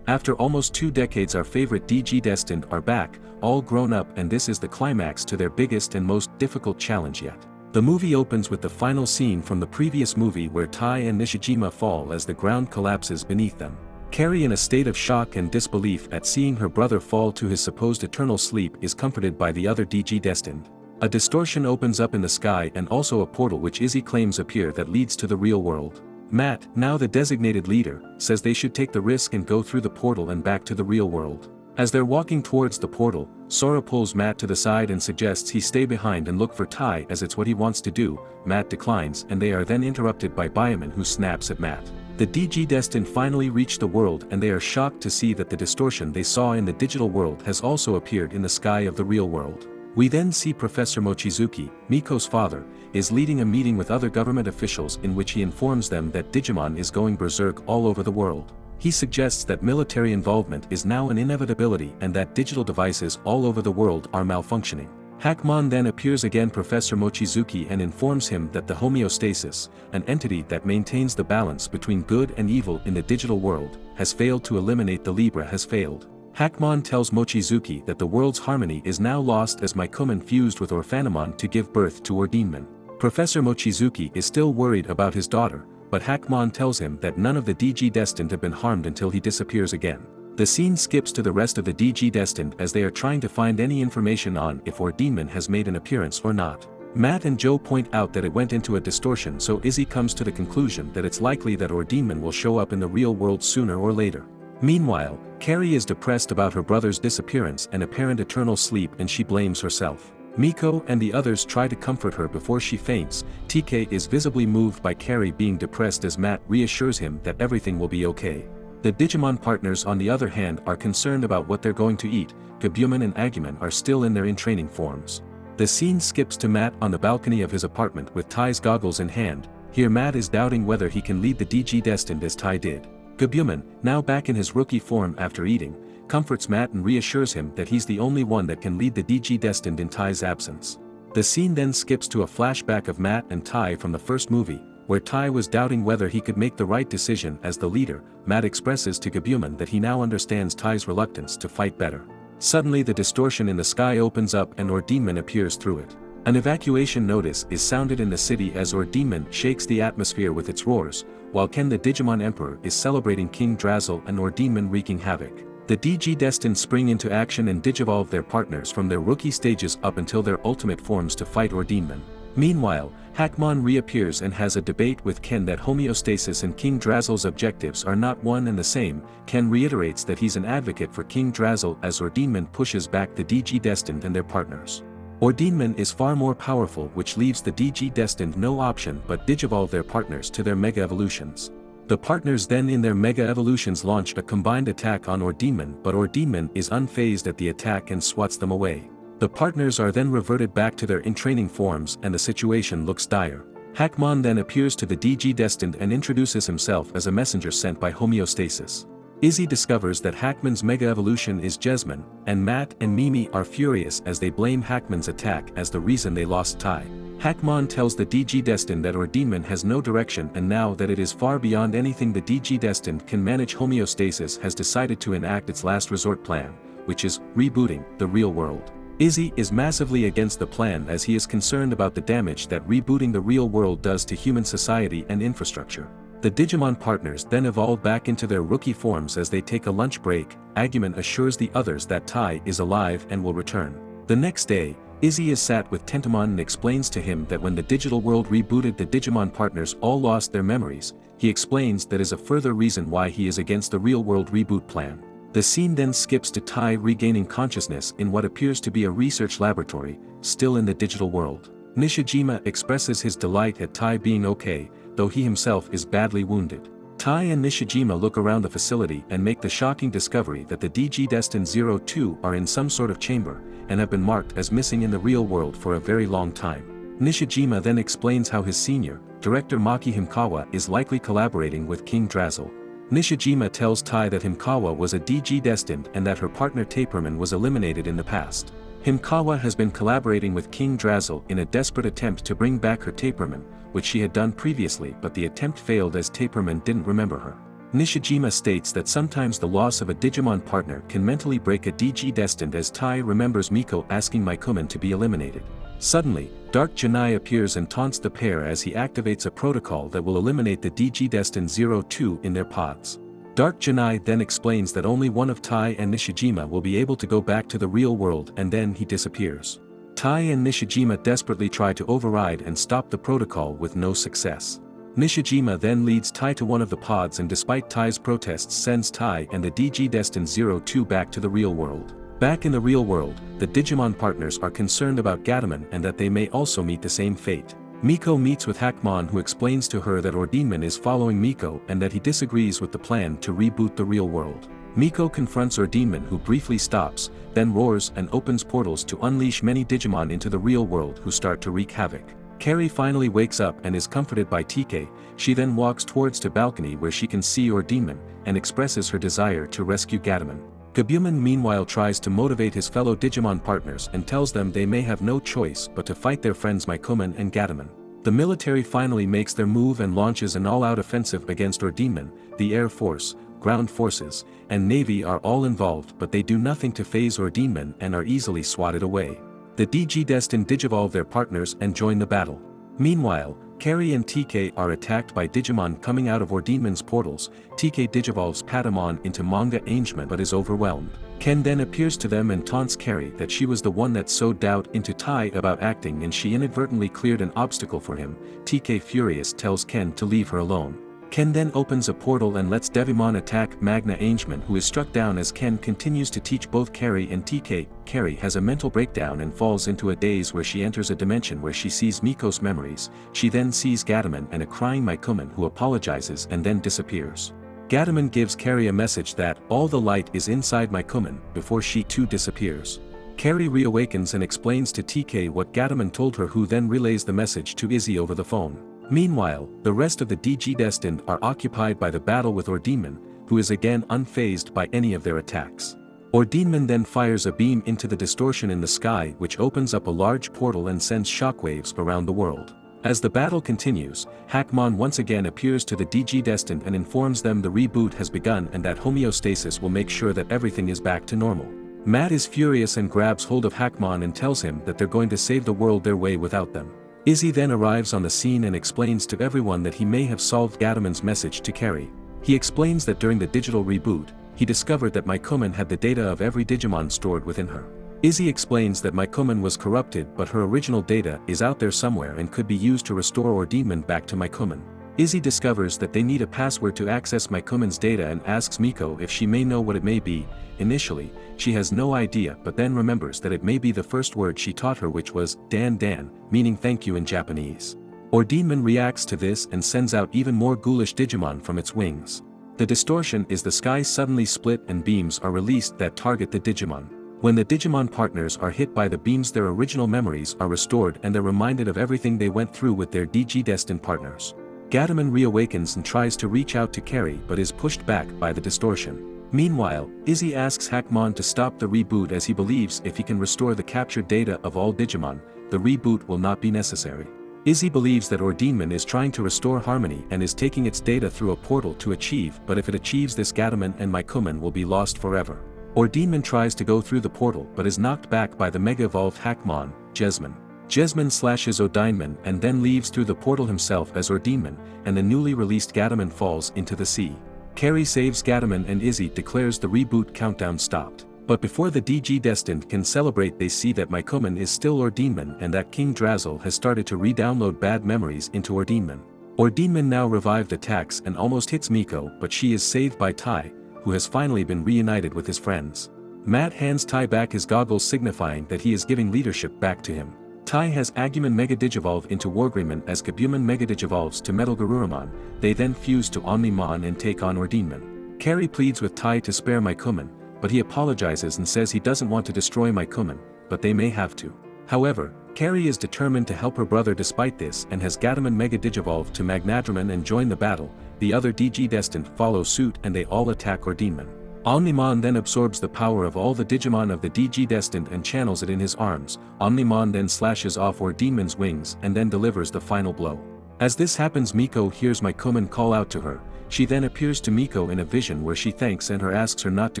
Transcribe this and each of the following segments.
After almost 2 decades, our favorite DG Destined are back, all grown up, and this is the climax to their biggest and most difficult challenge yet. The movie opens with the final scene from the previous movie where Tai and Nishijima fall as the ground collapses beneath them. Carrie, in a state of shock and disbelief at seeing her brother fall to his supposed eternal sleep, is comforted by the other DG Destined. A distortion opens up in the sky and also a portal which Izzy claims appear that leads to the real world. Matt, now the designated leader, says they should take the risk and go through the portal and back to the real world. As they're walking towards the portal, Sora pulls Matt to the side and suggests he stay behind and look for Tai as it's what he wants to do. Matt declines, and they are then interrupted by Bioman, who snaps at Matt. The DG Destined finally reach the world, and they are shocked to see that the distortion they saw in the digital world has also appeared in the sky of the real world. We then see Professor Mochizuki, Miko's father, is leading a meeting with other government officials in which he informs them that Digimon is going berserk all over the world. He suggests that military involvement is now an inevitability and that digital devices all over the world are malfunctioning. Hackmon then appears again, Professor Mochizuki, and informs him that the Homeostasis, an entity that maintains the balance between good and evil in the digital world, has failed to eliminate. The Libra has failed. Hackmon tells Mochizuki that the world's harmony is now lost as Mykumon fused with Orphanamon to give birth to Ordinmon. Professor Mochizuki is still worried about his daughter, but Hackmon tells him that none of the DG Destined have been harmed until he disappears again. The scene skips to the rest of the DG Destined as they are trying to find any information on if Ordinmon has made an appearance or not. Matt and Joe point out that it went into a distortion, so Izzy comes to the conclusion that it's likely that Ordinmon will show up in the real world sooner or later. Meanwhile, Carrie is depressed about her brother's disappearance and apparent eternal sleep, and she blames herself. Miko and the others try to comfort her before she faints. TK is visibly moved by Carrie being depressed as Matt reassures him that everything will be okay. The Digimon partners, on the other hand, are concerned about what they're going to eat. Gabumon and Agumon are still in their in-training forms. The scene skips to Matt on the balcony of his apartment with Tai's goggles in hand. Here Matt is doubting whether he can lead the DG Destined as Tai did. Gabumon, now back in his rookie form after eating, comforts Matt and reassures him that he's the only one that can lead the DG Destined in Tai's absence. The scene then skips to a flashback of Matt and Tai from the first movie, where Tai was doubting whether he could make the right decision as the leader. Matt expresses to Gabumon that he now understands Tai's reluctance to fight better. Suddenly the distortion in the sky opens up and Ordinmon appears through it. An evacuation notice is sounded in the city as Ordinmon shakes the atmosphere with its roars, while Ken the Digimon Emperor is celebrating King Drazzle and Ordinmon wreaking havoc. The DG Destined spring into action and digivolve their partners from their rookie stages up until their ultimate forms to fight Ordinmon. Meanwhile, Hackmon reappears and has a debate with Ken that Homeostasis and King Drazzle's objectives are not one and the same. Ken reiterates that he's an advocate for King Drazzle as Ordinmon pushes back the DG Destined and their partners. Ordinmon is far more powerful, which leaves the DG Destined no option but digivolve their partners to their Mega Evolutions. The partners then in their Mega Evolutions launch a combined attack on Ordinmon, but Ordinmon is unfazed at the attack and swats them away. The partners are then reverted back to their in-training forms and the situation looks dire. Hackmon then appears to the DG Destined and introduces himself as a messenger sent by Homeostasis. Izzy discovers that Hackmon's Mega Evolution is Jesmon, and Matt and Mimi are furious as they blame Hackmon's attack as the reason they lost Tai. Hackmon tells the DG Destined that Ordinmon has no direction, and now that it is far beyond anything the DG Destined can manage, Homeostasis has decided to enact its last resort plan, which is rebooting the real world. Izzy is massively against the plan as he is concerned about the damage that rebooting the real world does to human society and infrastructure. The Digimon partners then evolve back into their rookie forms as they take a lunch break. Agumon assures the others that Tai is alive and will return. The next day, Izzy is sat with Tentomon and explains to him that when the digital world rebooted, the Digimon partners all lost their memories. He explains that is a further reason why he is against the real world reboot plan. The scene then skips to Tai regaining consciousness in what appears to be a research laboratory, still in the digital world. Nishijima expresses his delight at Tai being okay, though he himself is badly wounded. Tai and Nishijima look around the facility and make the shocking discovery that the DG Destined 02 are in some sort of chamber, and have been marked as missing in the real world for a very long time. Nishijima then explains how his senior, Director Maki Himkawa, is likely collaborating with King Drazzle. Nishijima tells Tai that Himkawa was a DG Destined and that her partner Taperman was eliminated in the past. Himkawa has been collaborating with King Drazzle in a desperate attempt to bring back her Taperman, which she had done previously, but the attempt failed as Taperman didn't remember her. Nishijima states that sometimes the loss of a Digimon partner can mentally break a DG destined as Tai remembers Miko asking Mykumen to be eliminated. Suddenly, Dark Janai appears and taunts the pair as he activates a protocol that will eliminate the DG destined 02 in their pods. Dark Janai then explains that only one of Tai and Nishijima will be able to go back to the real world, and then he disappears. Tai and Nishijima desperately try to override and stop the protocol with no success. Nishijima then leads Tai to one of the pods and despite Tai's protests sends Tai and the DG destined 02 back to the real world. Back in the real world, the Digimon partners are concerned about Gatomon and that they may also meet the same fate. Miko meets with Hackmon, who explains to her that Ordinman is following Miko and that he disagrees with the plan to reboot the real world. Miko confronts Ordinman, who briefly stops, then roars and opens portals to unleash many Digimon into the real world who start to wreak havoc. Carrie finally wakes up and is comforted by TK. She then walks towards the balcony where she can see Ordinman and expresses her desire to rescue Gatomon. Gabuman meanwhile tries to motivate his fellow Digimon partners and tells them they may have no choice but to fight their friends Mykumen and Gatomon. The military finally makes their move and launches an all-out offensive against Ordinman. The Air Force, Ground Forces, and Navy are all involved, but they do nothing to phase Ordinman and are easily swatted away. The DG destined digivolve their partners and join the battle. Meanwhile, Carrie and TK are attacked by Digimon coming out of Ordinman's portals. TK digivolves Patamon into Manga Angement but is overwhelmed. Ken then appears to them and taunts Carrie that she was the one that sowed doubt into Tai about acting and she inadvertently cleared an obstacle for him. TK furious tells Ken to leave her alone. Ken then opens a portal and lets Devimon attack Magna Angement, who is struck down as Ken continues to teach both Carrie and TK. Carrie has a mental breakdown and falls into a daze where she enters a dimension where she sees Miko's memories. She then sees Gatomon and a crying Mykumen, who apologizes and then disappears. Gatomon gives Carrie a message that all the light is inside Mykumen before she too disappears. Carrie reawakens and explains to TK what Gatomon told her, who then relays the message to Izzy over the phone. Meanwhile, the rest of the DG destined are occupied by the battle with Ordinman, who is again unfazed by any of their attacks. Ordinman then fires a beam into the distortion in the sky, which opens up a large portal and sends shockwaves around the world. As the battle continues, Hackmon once again appears to the DG destined and informs them the reboot has begun and that Homeostasis will make sure that everything is back to normal. Matt is furious and grabs hold of Hackmon and tells him that they're going to save the world their way without them. Izzy then arrives on the scene and explains to everyone that he may have solved Gatomon's message to Carrie. He explains that during the digital reboot, he discovered that Mykumen had the data of every Digimon stored within her. Izzy explains that Mykumen was corrupted, but her original data is out there somewhere and could be used to restore Ordinman back to Mykumen. Izzy discovers that they need a password to access Mykumen's data and asks Miko if she may know what it may be. Initially, she has no idea, but then remembers that it may be the first word she taught her, which was Dan Dan, meaning thank you in Japanese. Ordinman reacts to this and sends out even more ghoulish Digimon from its wings. The distortion is the sky suddenly split and beams are released that target the Digimon. When the Digimon partners are hit by the beams, their original memories are restored and they're reminded of everything they went through with their DG destined partners. Gatomon reawakens and tries to reach out to Carrie but is pushed back by the distortion. Meanwhile, Izzy asks Hackmon to stop the reboot as he believes if he can restore the captured data of all Digimon, the reboot will not be necessary. Izzy believes that Ordinman is trying to restore harmony and is taking its data through a portal to achieve, but if it achieves this, Gatomon and Mykumen will be lost forever. Ordinman tries to go through the portal but is knocked back by the mega-evolved Hackmon, Jesmon. Jesmon slashes Ordinman and then leaves through the portal himself as Ordinman, and the newly released Gatomon falls into the sea. Carrie saves Gatomon and Izzy declares the reboot countdown stopped. But before the DG destined can celebrate, they see that Mykumen is still Ordinman and that King Drazel has started to re-download bad memories into Ordinman. Ordinman now revived attacks and almost hits Miko, but she is saved by Tai, who has finally been reunited with his friends. Matt hands Tai back his goggles, signifying that he is giving leadership back to him. Tai has Agumon Megadigivolve into Wargreymon as Gabumon Megadigivolves to Metal Garurumon. They then fuse to Omnimon and take on Ordinman. Carrie pleads with Tai to spare Mykumen, but he apologizes and says he doesn't want to destroy Mykumen, but they may have to. However, Carrie is determined to help her brother despite this and has Gatomon Megadigivolve to Magnadramon and join the battle. The other DG destined follow suit and they all attack Ordinman. Omnimon then absorbs the power of all the Digimon of the DG destined and channels it in his arms. Omnimon then slashes off Ordinman's wings and then delivers the final blow. As this happens, Miko hears Mykumen call out to her. She then appears to Miko in a vision where she thanks and asks her not to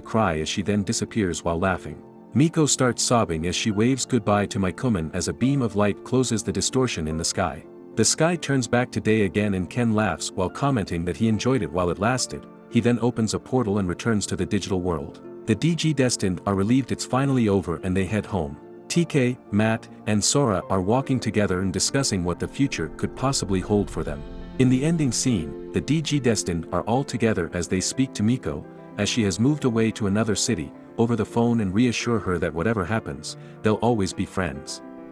cry as she then disappears while laughing. Miko starts sobbing as she waves goodbye to Mikoman as a beam of light closes the distortion in the sky. The sky turns back to day again and Ken laughs while commenting that he enjoyed it while it lasted. He then opens a portal and returns to the digital world. The DG Destined are relieved it's finally over and they head home. TK, Matt, and Sora are walking together and discussing what the future could possibly hold for them. In the ending scene, the DG Destined are all together as they speak to Miko, as she has moved away to another city, over the phone and reassure her that whatever happens, they'll always be friends.